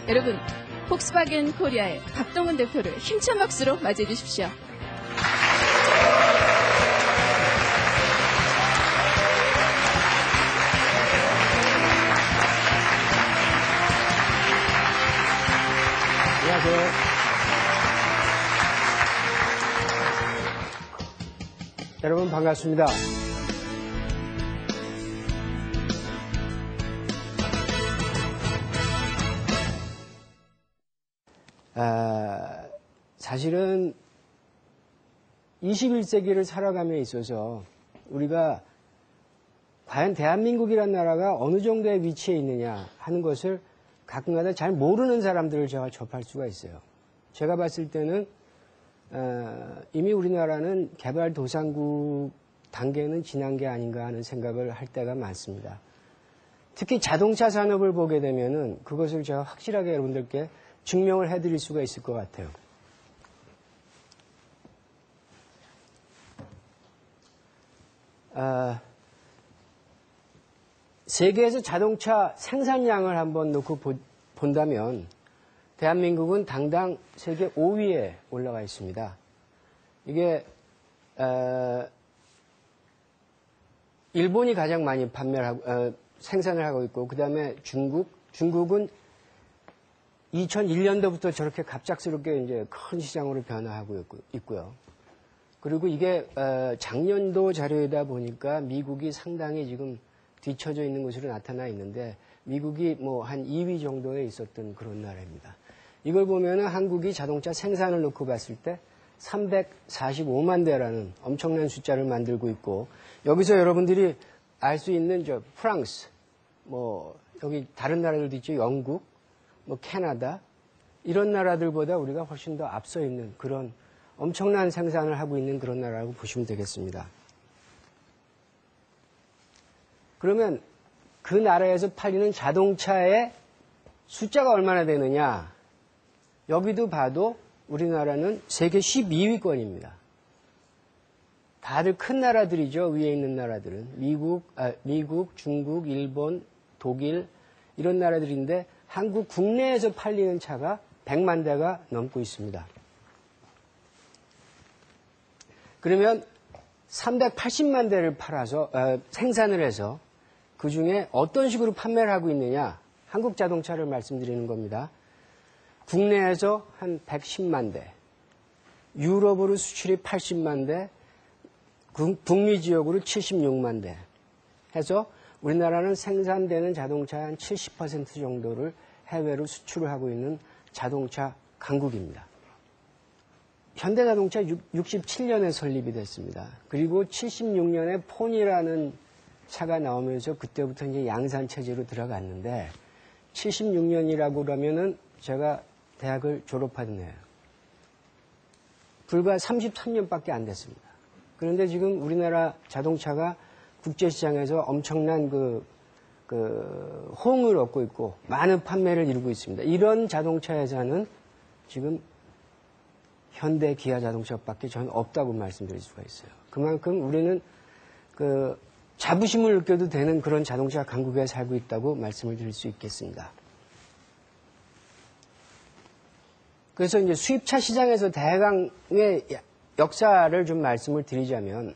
여러분, 폭스바겐 코리아의 박동훈 대표를 힘찬 박수로 맞이해 주십시오. 안녕하세요. 여러분 반갑습니다. 사실은 21세기를 살아감에 있어서 우리가 과연 대한민국이라는 나라가 어느 정도의 위치에 있느냐 하는 것을 가끔가다 잘 모르는 사람들을 제가 접할 수가 있어요. 제가 봤을 때는 이미 우리나라는 개발도상국 단계는 지난 게 아닌가 하는 생각을 할 때가 많습니다. 특히 자동차 산업을 보게 되면은 그것을 제가 확실하게 여러분들께 증명을 해드릴 수가 있을 것 같아요. 세계에서 자동차 생산량을 한번 놓고 본다면 대한민국은 당당 세계 5위에 올라와 있습니다. 이게 일본이 가장 많이 생산을 하고 있고 그 다음에 중국은 2001년도부터 저렇게 갑작스럽게 이제 큰 시장으로 변화하고 있고요. 그리고 이게 작년도 자료이다 보니까 미국이 상당히 지금 뒤처져 있는 것으로 나타나 있는데 미국이 뭐 한 2위 정도에 있었던 그런 나라입니다. 이걸 보면은 한국이 자동차 생산을 놓고 봤을 때 345만 대라는 엄청난 숫자를 만들고 있고 여기서 여러분들이 알 수 있는 프랑스, 뭐 여기 다른 나라들도 있죠. 영국, 뭐 캐나다 이런 나라들보다 우리가 훨씬 더 앞서 있는 그런 엄청난 생산을 하고 있는 그런 나라라고 보시면 되겠습니다. 그러면 그 나라에서 팔리는 자동차의 숫자가 얼마나 되느냐? 여기도 봐도 우리나라는 세계 12위권입니다. 다들 큰 나라들이죠. 위에 있는 나라들은. 미국, 중국, 일본, 독일 이런 나라들인데 한국 국내에서 팔리는 차가 100만 대가 넘고 있습니다. 그러면 380만 대를 생산을 해서 그 중에 어떤 식으로 판매를 하고 있느냐? 한국 자동차를 말씀드리는 겁니다. 국내에서 한 110만 대, 유럽으로 수출이 80만 대, 북미 지역으로 76만 대 해서 우리나라는 생산되는 자동차의 한 70% 정도를 해외로 수출을 하고 있는 자동차 강국입니다. 현대자동차 67년에 설립이 됐습니다. 그리고 76년에 폰이라는 차가 나오면서 그때부터 이제 양산 체제로 들어갔는데 76년이라고 그러면은 제가 대학을 졸업한 해예요. 불과 33년밖에 안 됐습니다. 그런데 지금 우리나라 자동차가 국제시장에서 엄청난 호응을 얻고 있고 많은 판매를 이루고 있습니다. 이런 자동차 회사는 지금 현대 기아 자동차밖에 저는 없다고 말씀드릴 수가 있어요. 그만큼 우리는 자부심을 느껴도 되는 그런 자동차 강국에 살고 있다고 말씀을 드릴 수 있겠습니다. 그래서 이제 수입차 시장에서 대강의 역사를 좀 말씀을 드리자면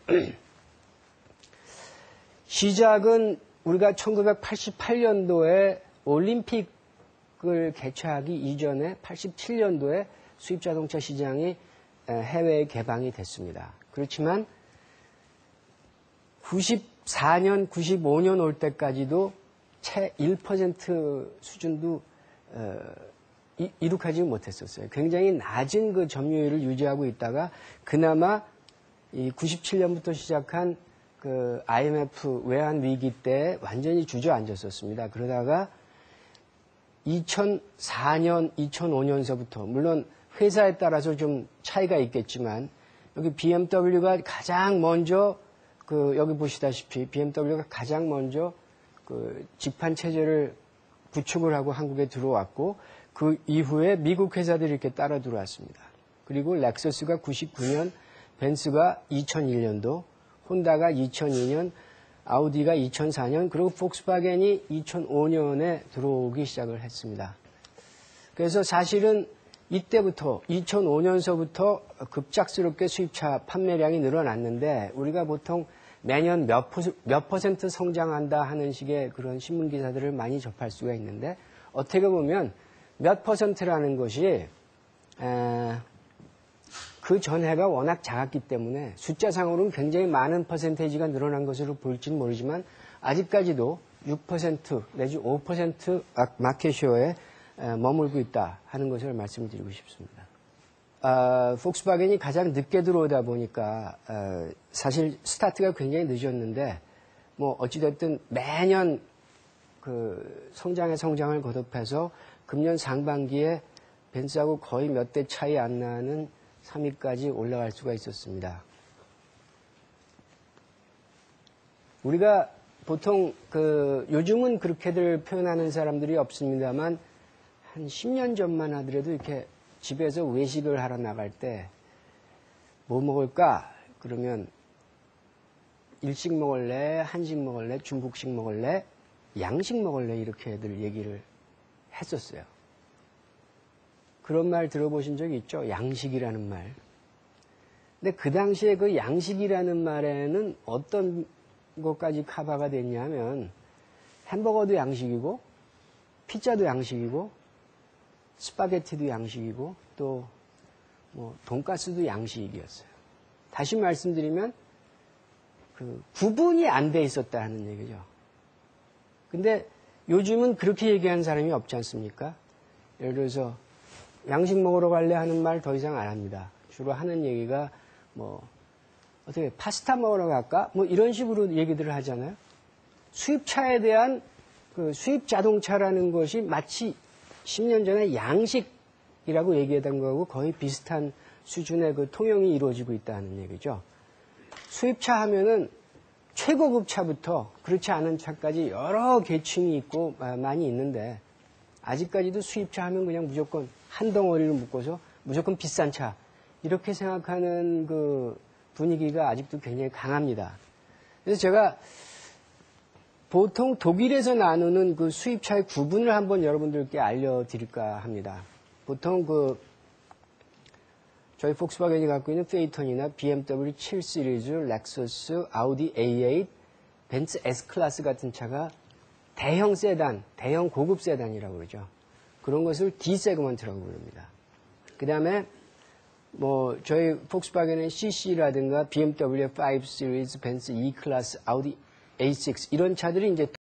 시작은 우리가 1988년도에 올림픽을 개최하기 이전에 87년도에 수입자동차 시장이 해외에 개방이 됐습니다. 그렇지만 94년, 95년 올 때까지도 채 1% 수준도 이룩하지 못했었어요. 굉장히 낮은 그 점유율을 유지하고 있다가 그나마 이 97년부터 시작한 그 IMF 외환 위기 때 완전히 주저앉았었습니다. 그러다가 2004년, 2005년서부터 물론 회사에 따라서 좀 차이가 있겠지만 여기 BMW가 가장 먼저 여기 보시다시피 BMW가 가장 먼저 직판 체제를 구축을 하고 한국에 들어왔고 그 이후에 미국 회사들이 이렇게 따라 들어왔습니다. 그리고 렉서스가 99년, 벤츠가 2001년도, 혼다가 2002년, 아우디가 2004년, 그리고 폭스바겐이 2005년에 들어오기 시작을 했습니다. 그래서 사실은 이때부터 2005년서부터 급작스럽게 수입차 판매량이 늘어났는데 우리가 보통 매년 몇 퍼센트 성장한다 하는 식의 그런 신문 기사들을 많이 접할 수가 있는데 어떻게 보면 몇 퍼센트라는 것이 그 전해가 워낙 작았기 때문에 숫자상으로는 굉장히 많은 퍼센테이지가 늘어난 것으로 보일지는 모르지만 아직까지도 6% 내지 5% 마켓시어에 머물고 있다 하는 것을 말씀을 드리고 싶습니다. 폭스바겐이 가장 늦게 들어오다 보니까 사실 스타트가 굉장히 늦었는데 뭐 어찌됐든 매년 그 성장을 거듭해서 금년 상반기에 벤츠하고 거의 몇 대 차이 안 나는 3위까지 올라갈 수가 있었습니다. 우리가 보통 요즘은 그렇게들 표현하는 사람들이 없습니다만 한 10년 전만 하더라도 이렇게 집에서 외식을 하러 나갈 때 뭐 먹을까? 그러면 일식 먹을래? 한식 먹을래? 중국식 먹을래? 양식 먹을래? 이렇게들 얘기를 했었어요. 그런 말 들어보신 적 있죠? 양식이라는 말. 근데 그 당시에 그 양식이라는 말에는 어떤 것까지 커버가 됐냐면 햄버거도 양식이고 피자도 양식이고 스파게티도 양식이고 또 뭐 돈가스도 양식이었어요. 다시 말씀드리면 구분이 안 돼 있었다 하는 얘기죠. 근데 요즘은 그렇게 얘기하는 사람이 없지 않습니까? 예를 들어서 양식 먹으러 갈래 하는 말 더 이상 안 합니다. 주로 하는 얘기가 뭐 어떻게 파스타 먹으러 갈까? 뭐 이런 식으로 얘기들을 하잖아요. 수입차에 대한 수입 자동차라는 것이 마치 10년 전에 양식이라고 얘기했던 거하고 거의 비슷한 수준의 통용이 이루어지고 있다는 얘기죠. 수입차 하면은 최고급 차부터 그렇지 않은 차까지 여러 계층이 있고 많이 있는데 아직까지도 수입차 하면 그냥 무조건 한 덩어리를 묶어서 무조건 비싼 차 이렇게 생각하는 분위기가 아직도 굉장히 강합니다. 그래서 제가 보통 독일에서 나누는 수입차의 구분을 한번 여러분들께 알려드릴까 합니다. 보통 저희 폭스바겐이 갖고 있는 페이턴이나 BMW 7 시리즈, 렉서스, 아우디 A8, 벤츠 S클래스 같은 차가 대형 세단, 대형 고급 세단이라고 그러죠. 그런 것을 D 세그먼트라고 부릅니다. 그 다음에 저희 폭스바겐의 CC라든가 BMW 5 시리즈, 벤츠 E 클래스, 아우디 A6 이런 차들이 이제